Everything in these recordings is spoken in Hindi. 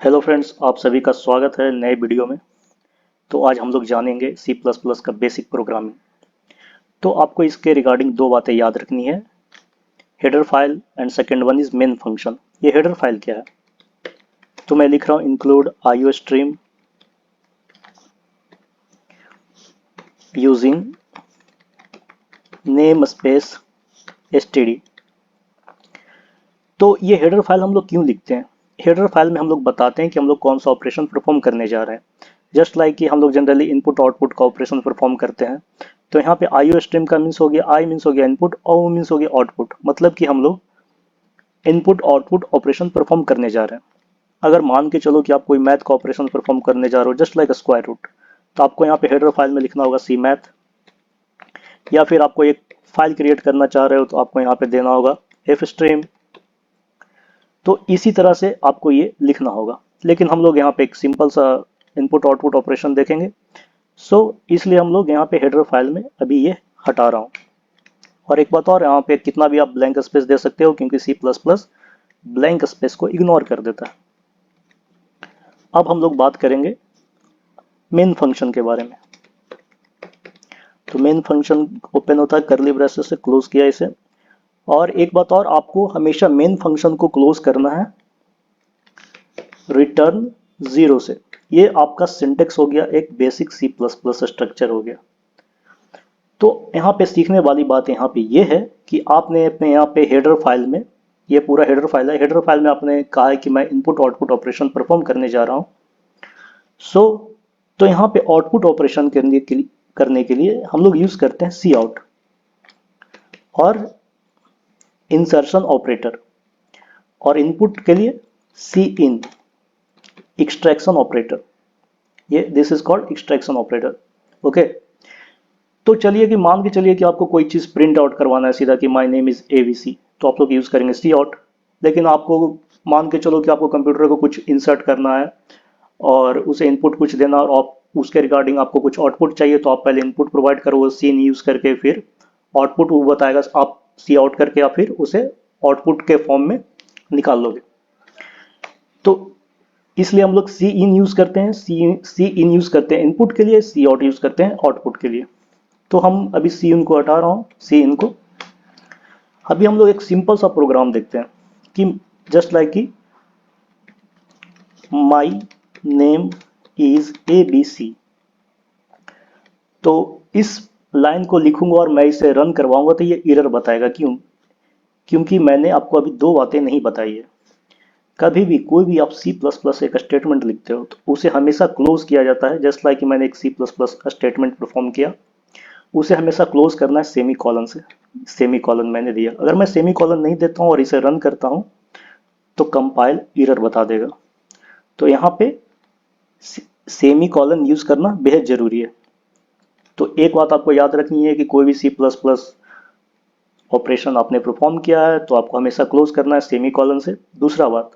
हेलो फ्रेंड्स, आप सभी का स्वागत है नए वीडियो में। तो आज हम लोग जानेंगे सी प्लस प्लस का बेसिक प्रोग्रामिंग। तो आपको इसके रिगार्डिंग दो बातें याद रखनी है, header file and second one is main function. ये हेडर फाइल क्या है? तो मैं लिख रहा हूँ include IO stream using name space STD. तो ये हेडर फाइल हम लोग क्यों लिखते हैं? हेडर फाइल में हम लोग बताते हैं कि हम लोग कौन सा ऑपरेशन परफॉर्म करने जा रहे हैं। जस्ट लाइक कि हम लोग जनरली इनपुट आउटपुट का ऑपरेशन परफॉर्म करते हैं। तो यहाँ पे आईओ स्ट्रीम का मीन्स हो गया, आई मीन्स हो गया इनपुट और ओ मीन्स हो गया आउटपुट, मतलब कि हम लोग इनपुट आउटपुट ऑपरेशन परफॉर्म करने जा रहे हैं। अगर मान के चलो कि आप कोई मैथ का ऑपरेशन परफॉर्म करने जा रहे हो, जस्ट लाइक स्क्वायर रूट, तो आपको यहाँ पे हेडर फाइल में लिखना होगा सी मैथ। या फिर आपको एक फाइल क्रिएट करना चाह रहे हो तो आपको यहाँ पे देना होगा एफ स्ट्रीम। तो इसी तरह से आपको ये लिखना होगा, लेकिन हम लोग यहाँ पे एक सिंपल सा इनपुट आउटपुट ऑपरेशन देखेंगे। सो इसलिए हम लोग यहाँ पे हेडर फाइल में अभी ये हटा रहा हूँ। और एक बात और, यहाँ पे कितना भी आप ब्लैंक स्पेस दे सकते हो, क्योंकि C plus plus blank space को इग्नोर कर देता है। अब हम लोग बात करेंगे मेन फंक्शन के बारे में। तो मेन फंक्शन ओपन होता है कर्ली ब्रेसेस से, क्लोज किया इसे। और एक बात और, आपको हमेशा मेन फंक्शन को क्लोज करना है रिटर्न जीरो से। ये आपका सिंटेक्स हो गया, एक basic C plus plus structure हो गया। तो यहाँ पे सीखने वाली बात यहाँ पे ये है कि आपने अपने यहाँ पे हेडर फाइल में, ये पूरा हेडर फाइल है, हेडर फाइल में आपने कहा है कि मैं इनपुट आउटपुट ऑपरेशन परफॉर्म करने जा रहा हूँ। सो तो यहाँ पे आउटपुट ऑपरेशन करने के लिए हम लोग यूज करते हैं सी आउट और इंसर्शन ऑपरेटर, और इनपुट के लिए सी इन एक्सट्रैक्शन ऑपरेटर। ये this is called extraction operator. Okay, तो चलिए कि मान के चलिए कि आपको कोई चीज़ प्रिंट आउट करवाना है सीधा कि माय नेम इज़ एबीसी, तो आप लोग यूज़ करेंगे सी आउट। लेकिन आपको मान के चलो कि आपको कंप्यूटर को कुछ इंसर्ट करना है और उसे इनपुट कुछ देना, और आप उसके रिगार्डिंग आपको कुछ आउटपुट चाहिए, तो आप पहले इनपुट प्रोवाइड करोगे सी इन यूज़ करके, फिर आउटपुट वो बताएगा, आप सी आउट करके या फिर उसे आउटपुट के फॉर्म में निकाल लोगे। तो इसलिए हम लोग सी इन यूज़ करते हैं, सी इन यूज़ करते हैं इनपुट के लिए, सी आउट यूज़ करते हैं आउटपुट के लिए। तो हम अभी सी इन को हटा रहा हूँ, सी इन को। अभी हम लोग एक सिंपल सा प्रोग्राम देखते हैं कि जस्ट लाइक कि my name is A B C. तो इस लाइन को लिखूंगा और मैं इसे रन करवाऊंगा तो ये एरर बताएगा। क्यों? क्योंकि मैंने आपको अभी दो बातें नहीं बताई है। कभी भी कोई भी आप सी प्लस प्लस एक स्टेटमेंट लिखते हो तो उसे हमेशा क्लोज किया जाता है। जस्ट लाइक कि मैंने एक C plus plus statement perform किया, उसे हमेशा क्लोज करना है सेमी कॉलन से। सेमी कॉलन मैंने दिया, अगर मैं सेमी कॉलन नहीं देता हूँ और इसे रन करता हूँ तो कंपाइल एरर बता देगा। तो यहाँ पे सेमी कॉलन यूज करना बेहद जरूरी है। तो एक बात आपको याद रखनी है कि कोई भी सी प्लस प्लस ऑपरेशन आपने परफॉर्म किया है तो आपको हमेशा क्लोज करना है सेमी कॉलन से। दूसरा बात,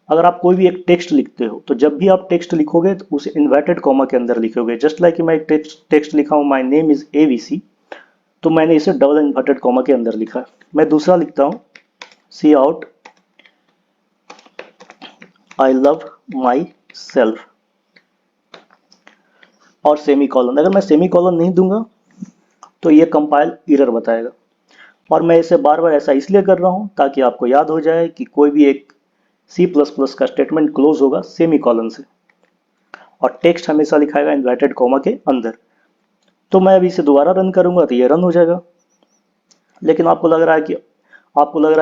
अगर आप कोई भी एक टेक्स्ट लिखते हो तो जब भी आप टेक्स्ट लिखोगे तो उसे इन्वर्टेड कॉमा के अंदर लिखोगे। जस्ट लाइक मैं एक टेक्स्ट लिखा हूँ माई नेम इज एबीसी, तो मैंने इसे डबल इन्वर्टेड कॉमा के अंदर लिखा है। मैं दूसरा लिखता हूँ cout I love myself और सेमी कॉलन। अगर मैं सेमी कॉलन नहीं दूंगा तो ये कंपाइल एरर बताएगा। और मैं इसे बार बार ऐसा इसलिए कर रहा हूँ ताकि आपको याद हो जाए कि कोई भी एक सी प्लस प्लस का स्टेटमेंट क्लोज होगा सेमी कॉलन से और टेक्स्ट हमेशा लिखाएगा इन्वर्टेड कॉमा के अंदर। तो मैं अभी इसे दोबारा रन करूंगा तो ये रन हो जाएगा। लेकिन आपको लग रहा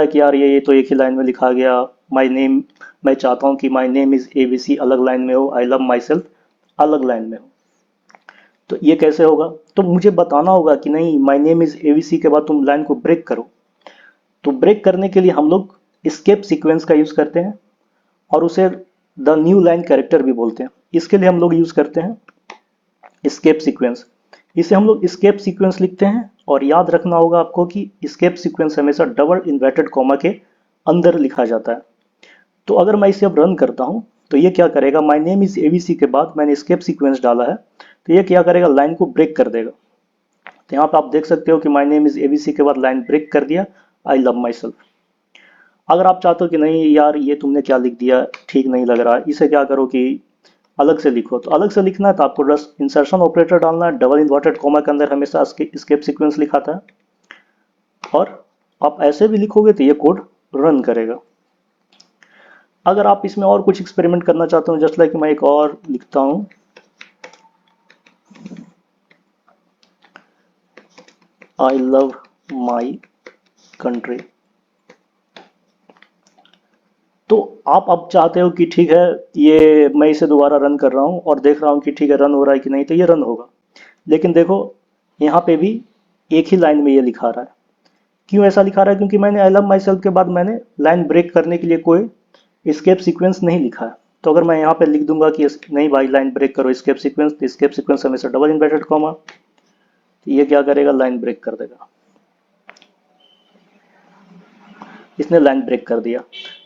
है कि यार ये तो एक ही लाइन में लिखा गया। माय नेम, मैं चाहता हूँ कि माय नेम इज एबीसी अलग लाइन में हो, आई लव माई सेल्फ अलग लाइन में हो। तो ये कैसे होगा? तो मुझे बताना होगा कि नहीं, माय नेम इज एबीसी के बाद तुम लाइन को ब्रेक करो। तो ब्रेक करने के लिए हम लोग स्केप सीक्वेंस का यूज करते हैं और उसे द न्यू लाइन कैरेक्टर भी बोलते हैं। इसके लिए हम लोग यूज करते हैं स्केप सीक्वेंस। इसे हम लोग स्केप सीक्वेंस लिखते हैं और याद रखना होगा आपको कि स्केप सीक्वेंस हमेशा डबल इन्वर्टेड कॉमा के अंदर लिखा जाता है। तो अगर मैं इसे अब रन करता हूं तो ये क्या करेगा, माय नेम इज एबीसी के बाद मैंने स्केप सीक्वेंस डाला है तो ये क्या करेगा, लाइन को ब्रेक कर देगा। तो यहाँ पे आप देख सकते हो कि माय नेम इज एबीसी के बाद लाइन ब्रेक कर दिया, आई लव माई सेल्फ। अगर आप चाहते हो कि नहीं यार ये तुमने क्या लिख दिया, ठीक नहीं लग रहा है, इसे क्या करो कि अलग से लिखो। तो अलग से लिखना है तो आपको बस इंसर्शन ऑपरेटर डालना है, डबल इन्वर्टेड कॉमा के अंदर हमेशा स्केप सीक्वेंस लिखाता है, और आप ऐसे भी लिखोगे तो ये कोड रन करेगा। अगर आप इसमें और कुछ एक्सपेरिमेंट करना चाहते हो, जस्ट लाइक मैं एक और लिखता हूँ, आई लव माई कंट्री। तो आप अब चाहते हो कि ठीक है, ये मैं इसे दोबारा रन कर रहा हूँ और देख रहा हूँ कि ठीक है रन हो रहा है कि नहीं, तो ये रन होगा। लेकिन देखो यहाँ पे भी एक ही लाइन में ये लिखा रहा है। क्यों ऐसा लिखा रहा है? क्योंकि मैंने आई लव माई सेल्फ के बाद मैंने लाइन ब्रेक करने के लिए कोई स्केप सीक्वेंस नहीं लिखा है। तो अगर मैं यहाँ पे लिख दूंगा कि नहीं भाई लाइन ब्रेक करो स्केप सीक्वेंस, तो स्केप सीक्वेंस हमेशा डबल इन्वर्टेड कॉमा, तो ये क्या करेगा, लाइन ब्रेक कर देगा। इसने लाइन ब्रेक कर दिया।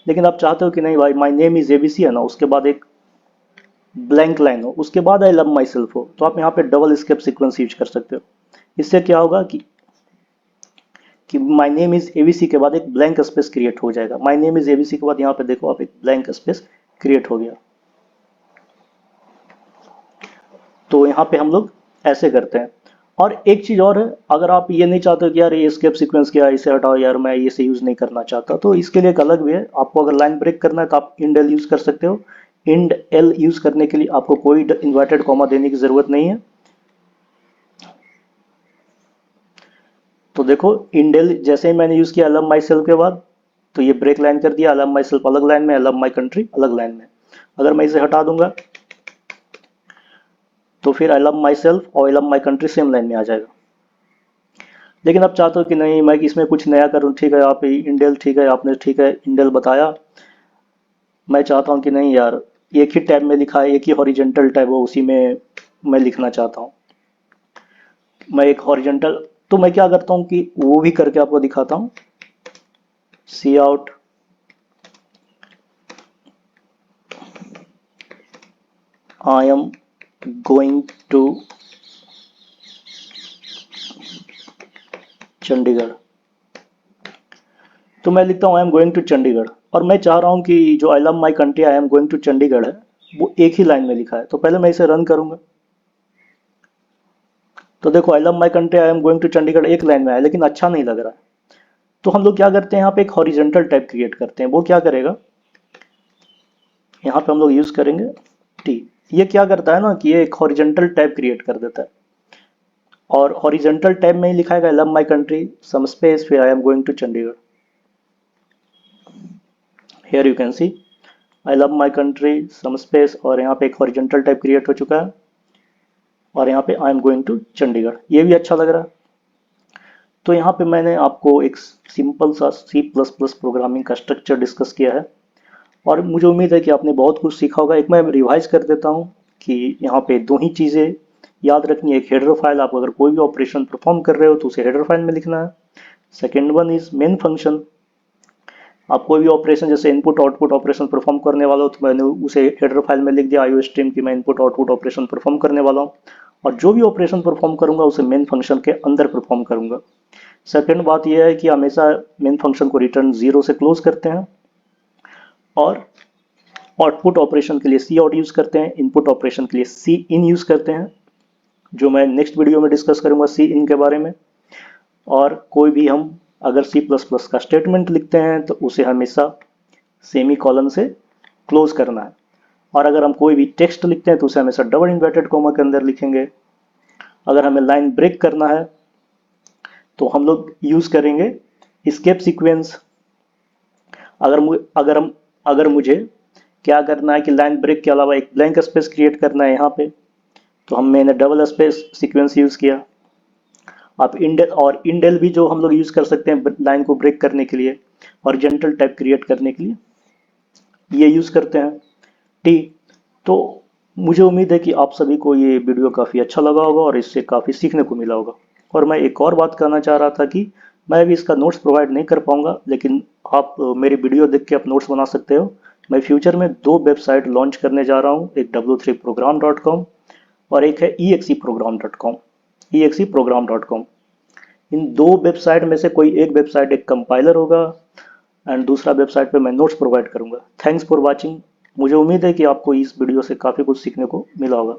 लेकिन आप चाहते हो कि नहीं भाई माई नेम इज एबीसी है ना, उसके बाद एक ब्लैंक लाइन हो, उसके बाद आई लव माई सेल्फ हो, तो आप यहाँ पे डबल स्केप सीक्वेंस यूज कर सकते हो। इससे क्या होगा कि माई नेम इज एबीसी के बाद एक ब्लैंक स्पेस क्रिएट हो जाएगा। माई नेम इज एबीसी के बाद यहाँ पे देखो आप एक ब्लैंक स्पेस क्रिएट हो गया। तो यहाँ पे हम लोग ऐसे करते हैं। और एक चीज़ और है, अगर आप ये नहीं चाहते कि यार ये स्केप सीक्वेंस क्या है, इसे हटाओ यार, मैं ये से यूज़ नहीं करना चाहता, तो इसके लिए एक अलग वे है। आपको अगर लाइन ब्रेक करना है तो आप इंड एल यूज़ कर सकते हो। इंड एल यूज़ करने के लिए आपको कोई इन्वर्टेड कॉमा देने की ज़रूरत नहीं है। तो देखो इंड एल जैसे ही मैंने यूज़ किया अलम माई सेल्फ के बाद, तो ये ब्रेक लाइन कर दिया, अलम माई सेल्फ अलग लाइन में, अलम माई कंट्री अलग लाइन में। अगर मैं इसे हटा दूंगा तो फिर आई लव माई सेल्फ और आई love my country same line में आ जाएगा। लेकिन आप चाहते हो कि नहीं मैं इसमें कुछ नया करूं, ठीक है आप इंडेल, ठीक है आपने ठीक है इंडेल बताया, मैं चाहता हूं कि नहीं यार एक ही टैब में लिखा है, एक ही हॉरिजेंटल टैब हो, उसी में मैं लिखना चाहता हूं। मैं एक हॉरिजेंटल, तो मैं क्या करता हूं कि वो भी करके आपको दिखाता हूं। Cout I am going to Chandigarh. तो मैं लिखता हूँ I am going to Chandigarh, और मैं चाह रहा हूँ कि जो I love my country I am going to Chandigarh है वो एक ही लाइन में लिखा है। तो पहले मैं इसे रन करूंगा, तो देखो I love my country I am going to Chandigarh एक लाइन में आया, लेकिन अच्छा नहीं लग रहा है। तो हम लोग क्या करते हैं, यहाँ पे एक हॉरिजेंटल टाइप क्रिएट करते हैं। वो क्या करेगा, यहाँ पे हम लोग यूज करेंगे टी। ये क्या करता है ना कि ये एक हॉरिजेंटल टाइप क्रिएट कर देता है, और हॉरिजेंटल टाइप में ही लिखाएगा I love my country some space फिर I am going to Chandigarh. Here you can see I love my country some space, और यहाँ पे एक हॉरिजेंटल टाइप क्रिएट हो चुका है, और यहाँ पे I am going to Chandigarh, ये भी अच्छा लग रहा है। तो यहाँ पे मैंने आपको एक सिंपल सा सी प्लस प्लस प्रोग्रामिंग का स्ट्रक्चर डिस्कस किया है, और मुझे उम्मीद है कि आपने बहुत कुछ सीखा होगा। एक मैं रिवाइज कर देता हूँ कि यहाँ पे दो ही चीज़ें याद रखनी है। एक हेडर फाइल, आप अगर कोई भी ऑपरेशन परफॉर्म कर रहे हो तो उसे हेडर फाइल में लिखना है। Second one is main function, आप कोई भी ऑपरेशन जैसे इनपुट आउटपुट ऑपरेशन परफॉर्म करने वाला हो तो मैंने उसे हेडर फाइल में लिख दिया आईओ स्ट्रीम की मैं इनपुट आउटपुट ऑपरेशन परफॉर्म करने वाला हूँ, और जो भी ऑपरेशन परफॉर्म करूंगा उसे मेन फंक्शन के अंदर परफॉर्म करूंगा। सेकेंड बात यह है कि हमेशा मेन फंक्शन को रिटर्न जीरो से क्लोज करते हैं, और आउटपुट ऑपरेशन के लिए सी आउट यूज करते हैं, इनपुट ऑपरेशन के लिए सी इन यूज करते हैं, जो मैं नेक्स्ट वीडियो में डिस्कस करूंगा सी इन के बारे में। और कोई भी हम अगर सी प्लस प्लस का स्टेटमेंट लिखते हैं तो उसे हमेशा सेमी कॉलन से क्लोज करना है, और अगर हम कोई भी टेक्स्ट लिखते हैं तो उसे हमेशा डबल इन्वर्टेड कॉमा के अंदर लिखेंगे। अगर हमें लाइन ब्रेक करना है तो हम लोग यूज करेंगे स्केप सीक्वेंस। अगर मुझे क्या करना है कि लाइन ब्रेक के अलावा एक ब्लैंक स्पेस क्रिएट करना है यहाँ पे, तो मैंने डबल स्पेस सीक्वेंस यूज किया। आप इंडेल, और इंडेल भी जो हम लोग यूज कर सकते हैं लाइन को ब्रेक करने के लिए, हॉरिजॉन्टल टाइप क्रिएट करने के लिए ये यूज करते हैं टी। तो मुझे उम्मीद है कि आप सभी को ये वीडियो काफ़ी अच्छा लगा होगा और इससे काफ़ी सीखने को मिला होगा। और मैं एक और बात कहना चाह रहा था कि मैं भी इसका नोट्स प्रोवाइड नहीं कर पाऊंगा, लेकिन आप मेरी वीडियो देख के आप नोट्स बना सकते हो। मैं फ्यूचर में दो वेबसाइट लॉन्च करने जा रहा हूँ, एक w3program.com और एक है exeprogram.com। इन दो वेबसाइट में से कोई एक वेबसाइट एक कंपाइलर होगा, एंड दूसरा वेबसाइट पे मैं नोट्स प्रोवाइड करूंगा। Thanks for watching. मुझे उम्मीद है कि आपको इस वीडियो से काफ़ी कुछ सीखने को मिला होगा।